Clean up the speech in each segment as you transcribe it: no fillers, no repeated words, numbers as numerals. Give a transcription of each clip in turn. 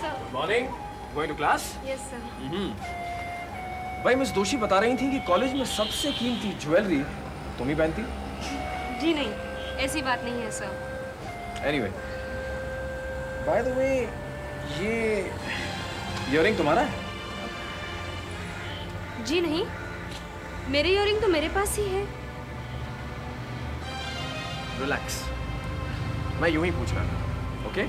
sir. Morning, going to class? Yes, sir. भाई miss Doshi बता रही थी कि कॉलेज में सबसे कीमती ज्वेलरी तुम ही पहनती। जी नहीं, ऐसी बात नहीं है sir. Anyway, by the way, ये इयररिंग तुम्हारा है? जी नहीं, मेरे इयररिंग तो मेरे पास ही है. रिलैक्स, मैं यूं ही पूछ रहा था, ओके?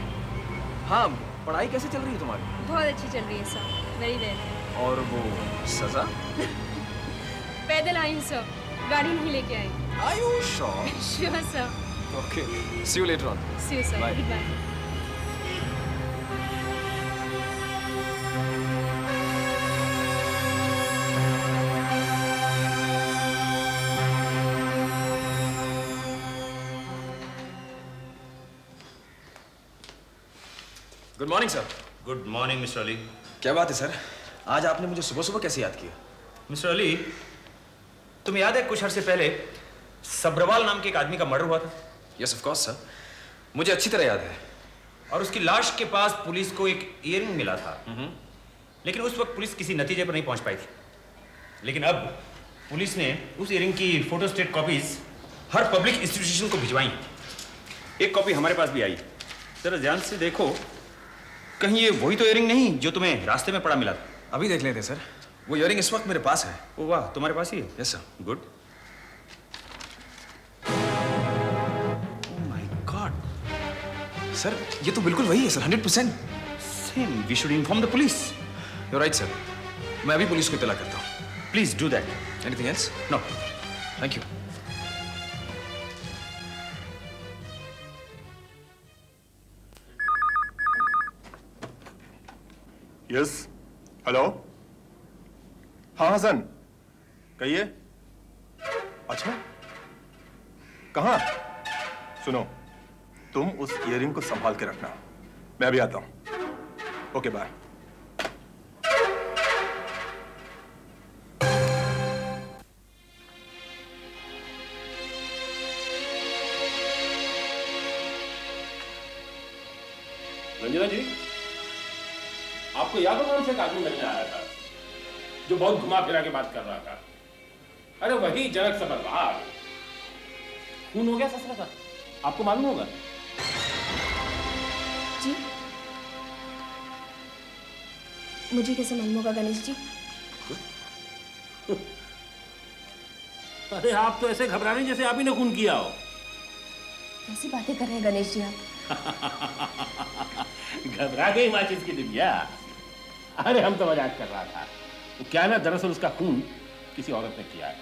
हाँ, पढ़ाई कैसे चल रही है तुम्हारी? बहुत अच्छी चल रही है सर. Very well. और वो सजा? पैदल आई हूँ सर, गाड़ी नहीं लेके आई. Are you sure? Sure sir. Okay, see you later on. See you sir. Bye. Goodbye. Good morning sir. Good morning mister Ali. क्या बात है सर, आज आपने मुझे सुबह सुबह कैसे याद किया? मिस्टर अली, तुम्हें याद है कुछ अर्से पहले सब्रवाल नाम के एक आदमी का मर्डर हुआ था? यस ऑफ कोर्स सर, मुझे अच्छी तरह याद है. और उसकी लाश के पास पुलिस को एक इयररिंग मिला था. लेकिन उस वक्त पुलिस किसी नतीजे पर नहीं पहुंच पाई थी. लेकिन अब पुलिस ने उस इयररिंग की फोटोस्टेट कॉपीज हर पब्लिक इंस्टीट्यूशन को भिजवाई. एक कॉपी हमारे पास भी आई. जरा ध्यान से देखो, कहीं ये वही तो इयररिंग नहीं जो तुम्हें रास्ते में पड़ा मिला था? अभी देख लेते सर. वो इयररिंग इस वक्त मेरे पास है. ओ वाह, तुम्हारे पास ही है? Yes sir. Good. My god sir, ये तो बिल्कुल वही है sir, 100%. Same. We should inform the police. You right sir, मैं अभी पुलिस को इत्तला करता हूँ. Please do that. Anything else? No. Thank you. Yes. Hello. हाँ हसन, कहिए. अच्छा, कहाँ? सुनो, तुम उस इयररिंग को संभाल के रखना. मैं अभी आता हूं. Okay bye. रंजना जी, आपको याद होगा हमसे एक आदमी मिलने आया था जो बहुत घुमा फिरा के बात कर रहा था? अरे वही जनक सबरवाल. खून हो गया ससुर का, आपको मालूम होगा? जी, मुझे कैसे मालूम होगा गणेश जी? अरे आप तो ऐसे घबरा रहे हैं जैसे आप ही ने खून किया हो. कैसी बातें कर रहे हैं गणेश जी आप? घबरा गई माचिस की डिबिया. अरे हम तो मजाक कर रहा था. तो क्या ना, दरअसल उसका खून किसी औरत ने किया है,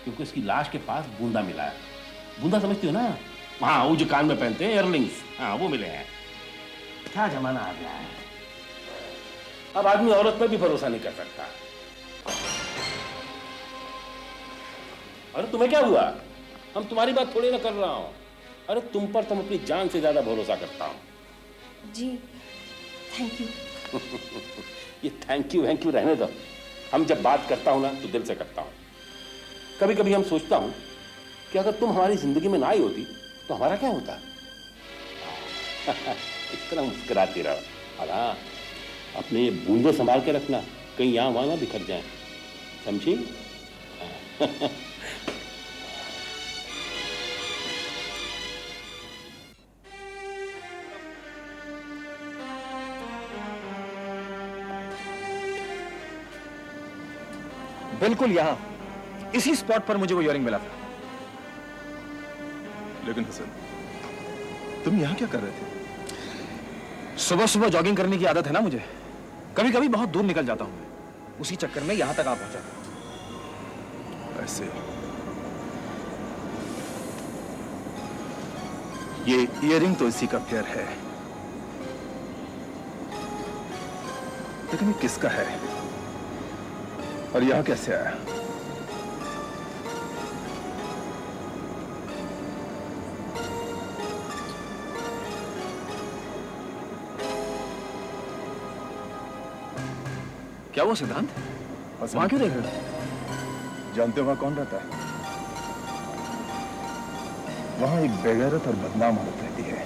क्योंकि उसकी लाश के पास बूंदा मिला है. बूंदा समझती हो ना? हाँ, वो जो कान में पहनते हैं, इयररिंग्स. हाँ, वो मिले हैं. क्या जमाना आ गया है, अब आदमी औरत पर भी भरोसा नहीं कर सकता. अरे तुम्हें क्या हुआ? हम तुम्हारी बात थोड़ी ना कर रहा हूं. अरे तुम पर तुम अपनी जान से ज्यादा भरोसा करता हूं. जी, थैंक यू. ये थैंक यू रहने दो. हम जब बात करता हूं ना तो दिल से करता हूं. कभी कभी हम सोचता हूं कि अगर तुम हमारी जिंदगी में ना आई होती तो हमारा क्या होता. इस तरह मुस्कुराती रहो. हाँ, अपने बूंदे संभाल के रखना, कहीं यहाँ वहां ना बिखर जाए. समझी? बिल्कुल यहाँ, इसी स्पॉट पर मुझे वो इयररिंग मिला था. लेकिन हसन, तुम यहाँ क्या कर रहे थे? सुबह सुबह जॉगिंग करने की आदत है ना मुझे. कभी कभी बहुत दूर निकल जाता हूँ. उसी चक्कर में यहाँ तक आ पहुंचा. ऐसे ये इयररिंग तो इसी का पेयर है, लेकिन ये किसका है और यहाँ कैसे आया? क्या वो सिद्धांत? वहां क्यों देख रहे हो? जानते हो वहां कौन रहता है? वहां एक बेगैरत और बदनाम औरत रहती है.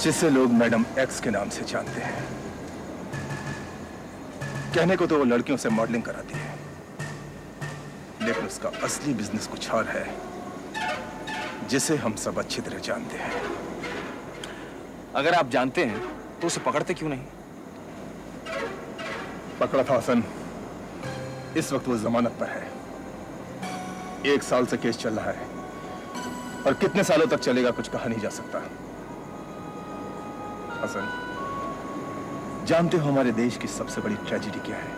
जिसे लोग मैडम एक्स के नाम से जानते हैं। कहने को तो वो लड़कियों से मॉडलिंग कराती है, लेकिन उसका असली बिजनेस कुछ और है, जिसे हम सब अच्छी तरह जानते हैं। अगर आप जानते हैं तो उसे पकड़ते क्यों नहीं? पकड़ा था हसन, इस वक्त वो जमानत पर है। 1 साल से केस चल रहा है और कितने सालों तक चलेगा कुछ कहा नहीं जा सकता। हसन, जानते हो हमारे देश की सबसे बड़ी ट्रेजेडी क्या है?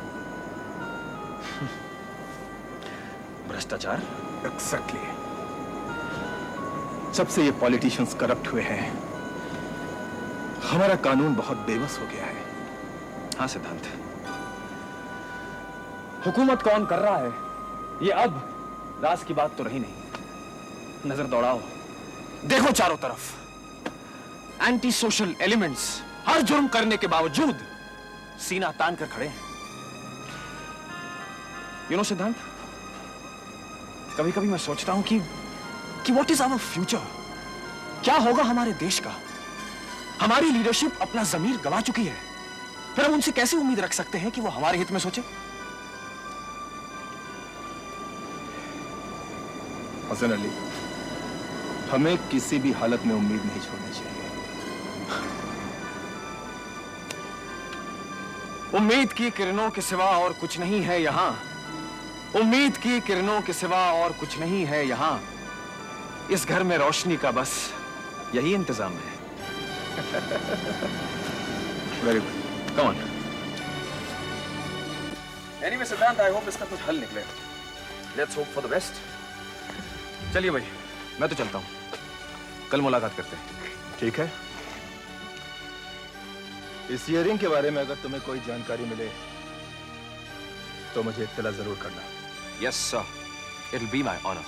भ्रष्टाचार। एग्जैक्टली। जब से ये पॉलिटिशियंस करप्ट हुए हैं, हमारा कानून बहुत बेबस हो गया है। हाँ सिद्धांत, हुकूमत कौन कर रहा है ये अब राज की बात तो रही नहीं। नजर दौड़ाओ, देखो चारों तरफ एंटी सोशल एलिमेंट्स हर जुर्म करने के बावजूद सीना तान कर खड़े हैं। यू नो सिद्धांत, कभी कभी मैं सोचता हूं कि व्हाट इज आवर फ्यूचर? क्या होगा हमारे देश का? हमारी लीडरशिप अपना जमीर गंवा चुकी है, फिर हम उनसे कैसे उम्मीद रख सकते हैं कि वो हमारे हित में सोचे? हसन अली, हमें किसी भी हालत में उम्मीद नहीं छोड़नी चाहिए। उम्मीद की किरणों के सिवा और कुछ नहीं है यहां। उम्मीद की किरणों के सिवा और कुछ नहीं है यहां। इस घर में रोशनी का बस यही इंतजाम है। Very good, come on. Anyway सिद्धांत, आई होप इसका कुछ हल निकले। Let's hope for the best. चलिए भाई, मैं तो चलता हूं, कल मुलाकात करते हैं। ठीक है। इस ईयरिंग के बारे में अगर तुम्हें कोई जानकारी मिले तो मुझे इत्तला जरूर करना। Yes sir, it will be my honour.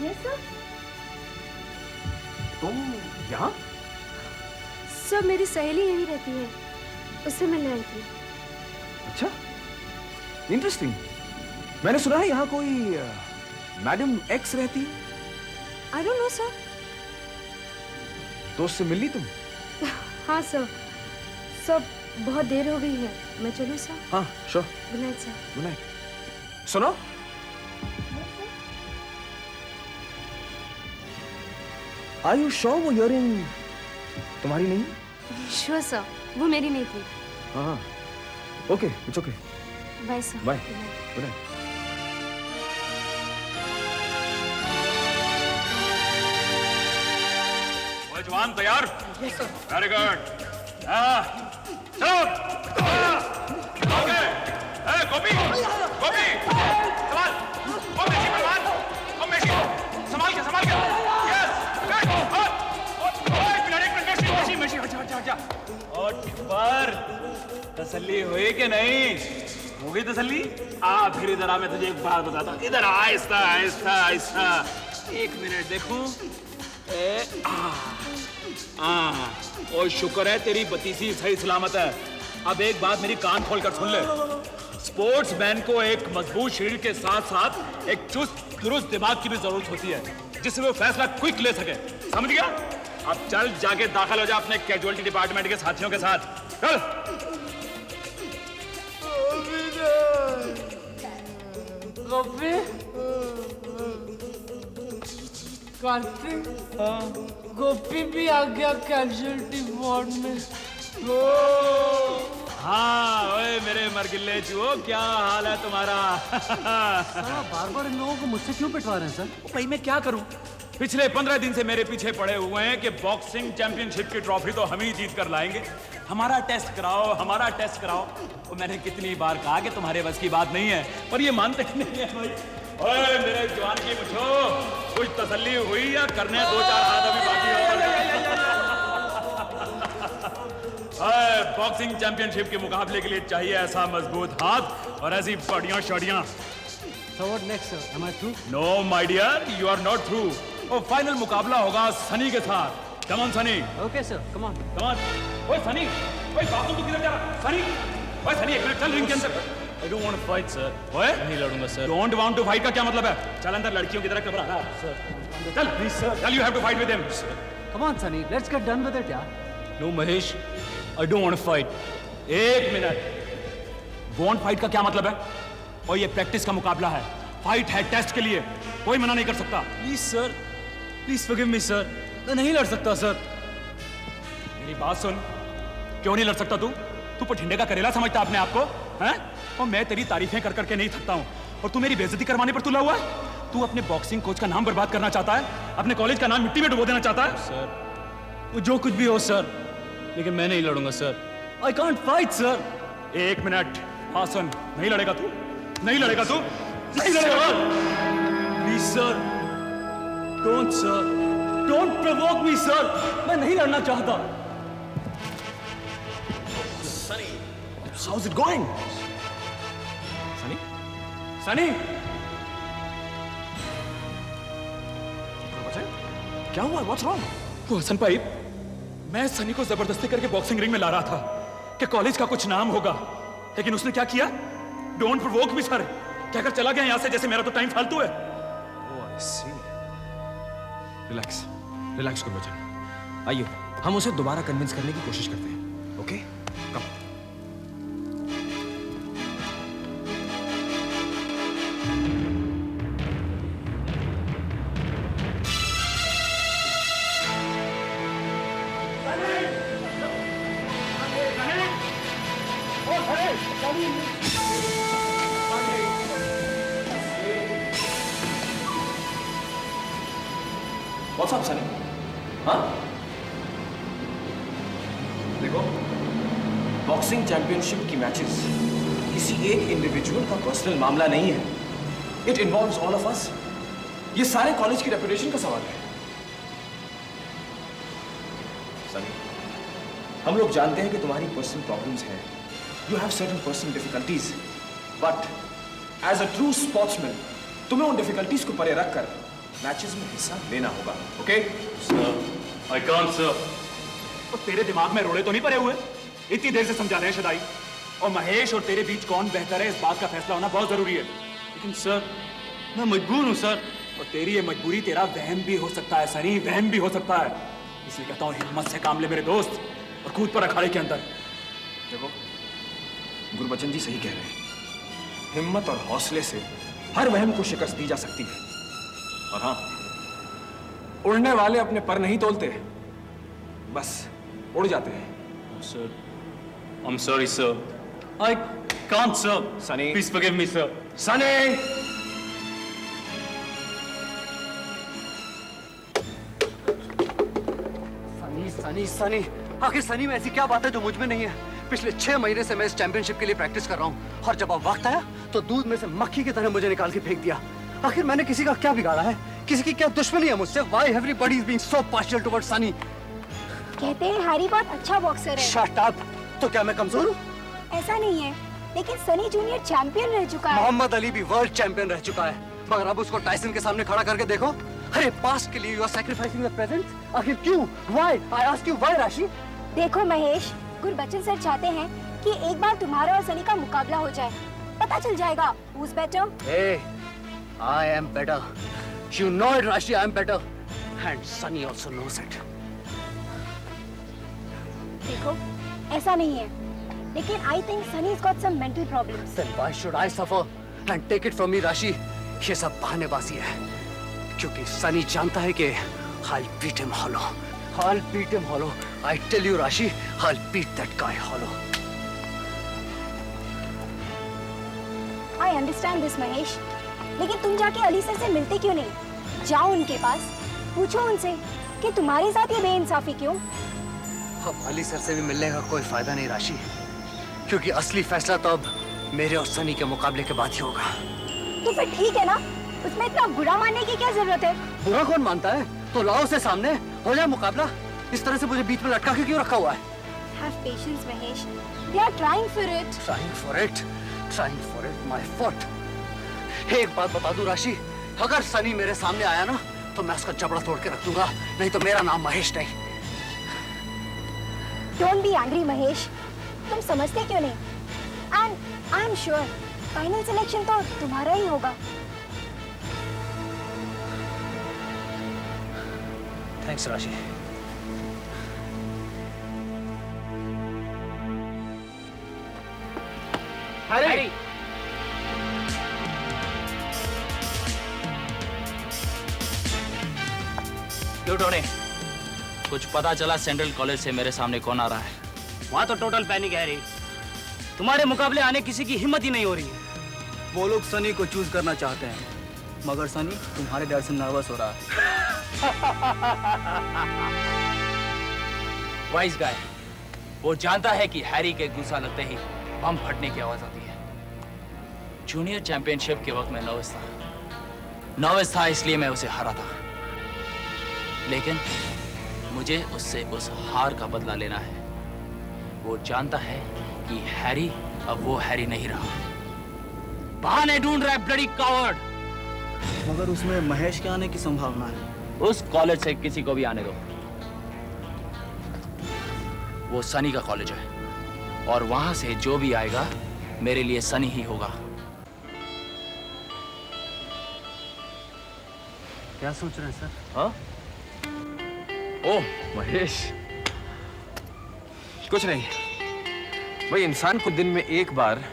Yes sir. तुम यहाँ? सर मेरी सहेली यहीं रहती है, उससे मिलने आई थी। अच्छा, इंटरेस्टिंग। मैंने सुना है यहाँ कोई मैडम एक्स रहती है। I don't know sir. तो उससे मिली तुम? हाँ सर। सर बहुत देर हो गई है, मैं चलूँ सर? हाँ sure. Good night sir. Good night. सुनो, आर यू श्योर वो इयरिंग तुम्हारी नहीं? श्योर सर, वो मेरी नहीं थी। हाँ, okay, it's okay. Bye sir. Bye. Good night. Good night. जवान तैयार? Yes sir. Very good. चलो। ओके। गोपी, गोपी, संभाल। ओ मेशी पहलवान, ओ मेशी, संभाल के। यस, एक मिनट, मेशी, हटा। और टिप्पर, तसल्ली हुई कि नहीं? हो गई तसल्ली? फिर इधर आ, मैं तुझे एक बात बताता हूँ। इधर आहिस्ता। एक मिनट देखूं। और शुक्र है तेरी बतीसी सही सलामत है। अब एक बात मेरी कान खोलकर सुन ले। स्पोर्ट्समैन को एक मजबूत शरीर के साथ साथ एक चुस्त दुरुस्त दिमाग की भी जरूरत होती है, जिससे वो फैसला क्विक ले सके। समझ गया? अब चल जाके दाखिल हो जा अपने कैजुअलिटी डिपार्टमेंट के साथियों के साथ। चल। गोपी, कार्तिक, गोपी भी आ गया कैजुअलिटी वार्ड में। हाँ ओए मेरे मरगिल्ले चूहो, क्या हाल है तुम्हारा? बार इन लोगों को मुझसे क्यों पिटवा रहे हैं सर? भाई मैं क्या करूं? पिछले 15 दिन से मेरे पीछे पड़े हुए हैं कि बॉक्सिंग चैंपियनशिप की ट्रॉफी तो हम ही जीत कर लाएंगे। हमारा टेस्ट कराओ। तो मैंने कितनी बार कहा कि तुम्हारे बस की बात नहीं है, पर ये मानते नहीं है भाई। ओए मेरे जवान की मुझो, कुछ तसल्ली हुई या करने 2-4 हाथ अभी बाकी है? बॉक्सिंग चैंपियनशिप के मुकाबले के लिए चाहिए ऐसा मजबूत हाथ और ऐसी बड़ियां शड़ियां। So what next, sir? Am I through? No my dear, you are not through. और फाइनल मुकाबला होगा सनी के साथ। Come on Sunny. Okay, sir. Come on. Come on. ओए सनी, ओए बाथरूम तो किधर जा रहा? सनी, ओए सनी एक मिनट चल रिंग के अंदर। I don't want to fight, sir. ओए? नहीं लड़ूंगा, sir. Don't want to fight का क्या मतलब है? चल अंदर लड़कियों की तरह घबरा रहा है. Sir, चल, please, sir. Tell you have to fight with him. Sir. Come on, Sunny. Let's get done with it, यार. No, Mahesh. I don't want to fight. एक मिनट. Want fight का क्या मतलब है? और ये प्रैक्टिस का मुकाबला है. Fight है टेस्ट के लिए. कोई मना नहीं कर सकता. Please, sir. Please forgive me, sir. मैं नहीं लड़ सकता, sir. मेरी बात सुन. क्यों नहीं लड़ सकता तू? तू पठिंडे का करेला समझता अपने आप को? हैं? और मैं तेरी तारीफें कर करके नहीं थकता हूँ. और तू मेरी बेइज्जती करवाने पर तुला हुआ है? तू अपने बॉक्सिंग कोच का नाम बर्बाद करना चाहता है? अपने कॉलेज का नाम मिट्टी में डुबो देना चाहता है? सर, वो जो कुछ भी हो सर, लेकिन मैं नहीं लड़ूंगा sir. I can't fight sir. एक मिनट. हाँ सुन, नहीं लड़ेगा तू? नहीं लड़ेगा तू? नहीं लड़ेगा? Please sir, don't sir, don't provoke me sir. मैं नहीं लड़ना चाहता. How's it going? Sunny? Sunny, क्या हुआ? What's wrong? वो हसन भाई, मैं सनी को जबरदस्ती करके बॉक्सिंग रिंग में ला रहा था कि कॉलेज का कुछ नाम होगा, लेकिन उसने क्या किया? Don't provoke me sir. क्या कर चला गया यहाँ से जैसे मेरा तो टाइम फालतू है. Oh, I see. Relax, relax Gurbachan. आइए, हम उसे दोबारा कन्विंस करने की कोशिश करते हैं. Okay? Come. What's up, Sunny? हाँ? देखो, बॉक्सिंग चैंपियनशिप की मैचेस किसी एक इंडिविजुअल का पर्सनल मामला नहीं है. It involves all of us. ये सारे कॉलेज की रेपुटेशन का सवाल है. सनी, हम लोग जानते हैं कि तुम्हारी पर्सनल प्रॉब्लम्स हैं. You have certain personal difficulties, but as a true sportsman तुम्हें उन डिफिकल्टीज को परे रखकर मैचेस में हिस्सा लेना होगा. Okay? Sir, I can't sir. और तेरे दिमाग में रोड़े तो नहीं पड़े हुए? इतनी देर से समझा रहे हैं शदाई. और महेश और तेरे बीच कौन बेहतर है इस बात का फैसला होना बहुत जरूरी है. लेकिन सर, मैं मजबूर हूँ सर. और तेरी ये मजबूरी तेरा वहम भी हो सकता है सनी, वहम भी हो सकता है. इसलिए कहता हूँ हिम्मत से काम ले मेरे दोस्त और कूद पर अखाड़े के अंदर. देखो, गुरबचन जी सही कह रहे हैं. हिम्मत और हौसले से हर वहम को शिकस्त दी जा सकती है. और हाँ, उड़ने वाले अपने पर नहीं तोलते, बस उड़ जाते हैं. Sir, I am sorry sir. I can't sir. Sunny, please forgive me sir. Sunny! Sunny, Sunny, Sunny. आखिर सनी में ऐसी क्या बात है जो मुझ में नहीं है? पिछले 6 महीने से मैं इस चैंपियनशिप के लिए प्रैक्टिस कर रहा हूँ, और जब अब वक्त आया तो दूध में से मक्खी की तरह मुझे निकाल के फेंक दिया. आखिर मैंने किसी का क्या बिगाड़ा है? किसी की क्या दुश्मनी है मुझसे? Why everybody is being so partial towards Sunny? कहते हैं हैरी बहुत अच्छा बॉक्सर है. Shut up! तो क्या मैं कमजोर हूँ? ऐसा नहीं है, लेकिन सनी जूनियर चैंपियन रह चुका है. मोहम्मद अली भी वर्ल्ड चैंपियन रह चुका है, मगर अब उसको टाइसन के सामने खड़ा करके देखो. अरे पास्ट के लिए you are sacrificing the present? आखिर क्यों? Why? I ask you why, राशि? देखो महेश, गुरबचन सर चाहते हैं कि एक बार तुम्हारा और सनी का मुकाबला हो जाए. पता चल जाएगा who's better. Hey, I am better. You know it, Rashi. I am better, and Sunny also knows it. देखो, ऐसा नहीं है, लेकिन I think Sunny's got some mental problems. Then why should I suffer? And take it from me, Rashi. ये सब बहानेबाजी है, क्योंकि सनी जानता है कि I'll beat him hollow. I'll beat him hollow. I tell you, Rashi, I'll beat that guy hollow. I understand this, Mahesh. लेकिन तुम जाके अली सर से मिलते क्यों नहीं? जाओ उनके पास, पूछो उनसे कि तुम्हारे साथ ये बेइंसाफी क्यों? अब अली सर से भी मिलने का कोई फायदा नहीं, राशि, क्योंकि असली फैसला तो अब मेरे और सनी के मुकाबले के बाद ही होगा. तो फिर ठीक है ना, उसमें इतना बुरा मानने की क्या जरूरत है? बुरा कौन मानता है? तो लाओ उसे सामने, हो जाए मुकाबला. इस तरह से मुझे बीच में लटका के क्यों रखा हुआ है? Have patience, Mahesh. They are trying for it. Trying for it, trying for it, my foot. एक बात बता दूं राशि, अगर सनी मेरे सामने आया ना, तो मैं उसका जबड़ा तोड़ के रख दूंगा. नहीं तो मेरा नाम महेश नहीं. Don't be angry, Mahesh. तुम समझते क्यों नहीं? And I am sure final selection तो तुम्हारा ही होगा। थैंक्स राशि। हैरी, क्यों टोनी, कुछ पता चला सेंट्रल कॉलेज से मेरे सामने कौन आ रहा है? वहाँ तो टोटल पैनिक है हैरी। तुम्हारे मुकाबले आने किसी की हिम्मत ही नहीं हो रही है। वो लोग सनी को चूज करना चाहते हैं, मगर सनी तुम्हारे डर से नर्वस हो रहा है। वाइस गाय, वो जानता है कि हैरी के गुस्सा लगते ही बम फटने की आवाज आती है। जूनियर चैंपियनशिप के वक्त मैं नर्वस था इसलिए मैं उसे हारा था, लेकिन मुझे उससे उस हार का बदला लेना है। वो जानता है कि हैरी अब वो हैरी नहीं रहा। बहाने ढूंढ रहा है ब्लडी कावर्ड। मगर उसमें महेश के आने की संभावना है। उस कॉलेज से किसी को भी आने दो, वो सनी का कॉलेज है और वहां से जो भी आएगा मेरे लिए सनी ही होगा। क्या सोच रहे हैं सर? हाँ? ओह महेश, कुछ नहीं। भाई इंसान को दिन में एक बार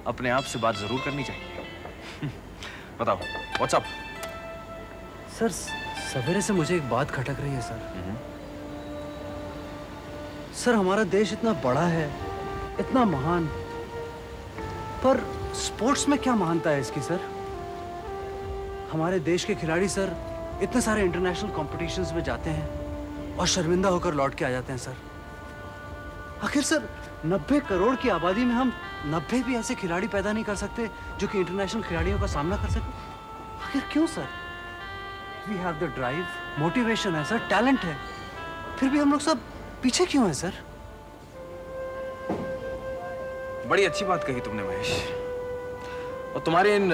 अपने आप से बात जरूर करनी चाहिए। बताओ, व्हाट्स अप? सर सवेरे से मुझे एक बात खटक रही है सर। सर हमारा देश इतना बड़ा है, इतना महान, पर स्पोर्ट्स में क्या महानता है इसकी सर? हमारे देश के खिलाड़ी सर इतने सारे इंटरनेशनल कॉम्पिटिशन्स में जाते हैं और शर्मिंदा होकर लौट के आ जाते हैं सर। आखिर सर 90 करोड़ की आबादी में हम 90 भी ऐसे खिलाड़ी पैदा नहीं कर सकते जो कि इंटरनेशनल खिलाड़ियों का सामना कर सके? आखिर क्यों sir? We have the drive, motivation है सर, टैलेंट है, फिर भी हम लोग सब पीछे क्यों हैं सर? बड़ी अच्छी बात कही तुमने महेश, और तुम्हारे इन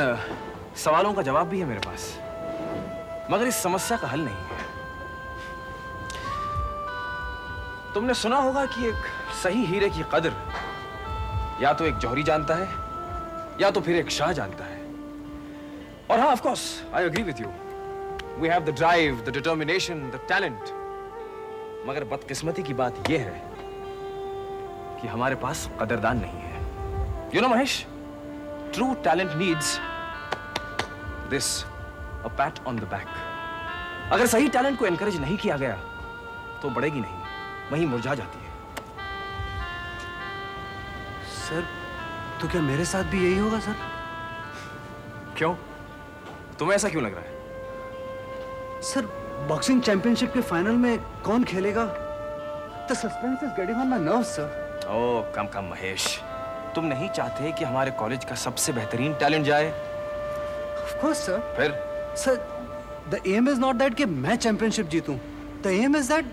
सवालों का जवाब भी है मेरे पास, मगर इस समस्या का हल नहीं है। तुमने सुना होगा कि एक सही हीरे की कदर या तो एक जौहरी जानता है या तो फिर एक शाह जानता है। और हाँ, of course I agree with you, we have the drive, the determination, the talent, मगर बदकिस्मती की बात यह है कि हमारे पास कदरदान नहीं है। You know Mahesh, true talent needs this, a PAT on the back. अगर सही टैलेंट को एनकरेज नहीं किया गया तो बढ़ेगी नहीं, वहीं मुरझा जाती है। सर तो क्या मेरे साथ भी यही होगा सर? क्यों? तुम्हें ऐसा क्यों लग रहा है? सर बॉक्सिंग चैंपियनशिप के फाइनल में कौन खेलेगा? The suspense is getting on my nerves, sir. ओह कम महेश, तुम नहीं चाहते कि हमारे कॉलेज का सबसे बेहतरीन टैलेंट जाए? Of course, sir. फिर? Sir, the aim is not that कि मैं championship जीतूं. The aim is that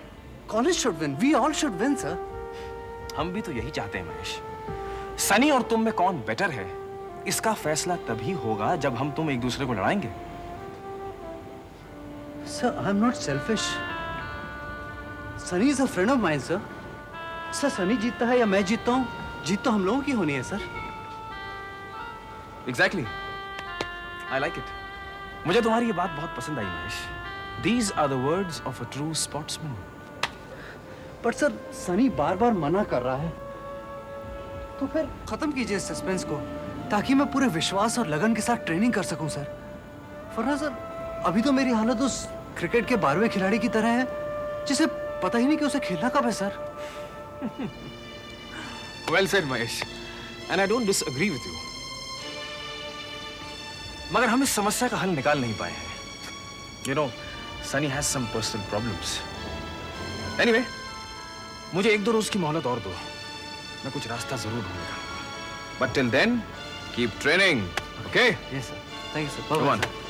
college should win. We all should win, sir. हम भी तो यही चाहते हैं महेश। सनी और तुम में कौन बेटर है, इसका फैसला तभी होगा जब हम तुम एक दूसरे को लड़ाएंगे। Sir, I'm not selfish. Sunny is a friend of mine, sir. Sir, Sunny जीतता है या मैं जीतता हूँ, जीत तो हम लोगों की होनी है, sir. Exactly. I like it. मुझे तुम्हारी ये बात बहुत पसंद आई Mahesh. These are the words of a true sportsman. पर सर सनी बार-बार मना कर रहा है, तो फिर खत्म कीजिए सस्पेंस को, ताकि मैं पूरे विश्वास और लगन के साथ ट्रेनिंग कर सकूं सर। वरना सर अभी तो मेरी हालत उस क्रिकेट के 12वें खिलाड़ी की तरह है जिसे पता ही नहीं कि उसे खेलना कब है sir. Well said Mahesh, and I don't disagree with you. मगर हम इस समस्या का हल निकाल नहीं पाए हैं। You know, Sunny has some personal problems. Anyway, मुझे 1-2 रोज की मोहलत और दो, मैं कुछ रास्ता जरूर ढूंढ निकालूंगा। But till then, keep training, okay? Yes sir. Thank you sir. Come Bye-bye, on. sir.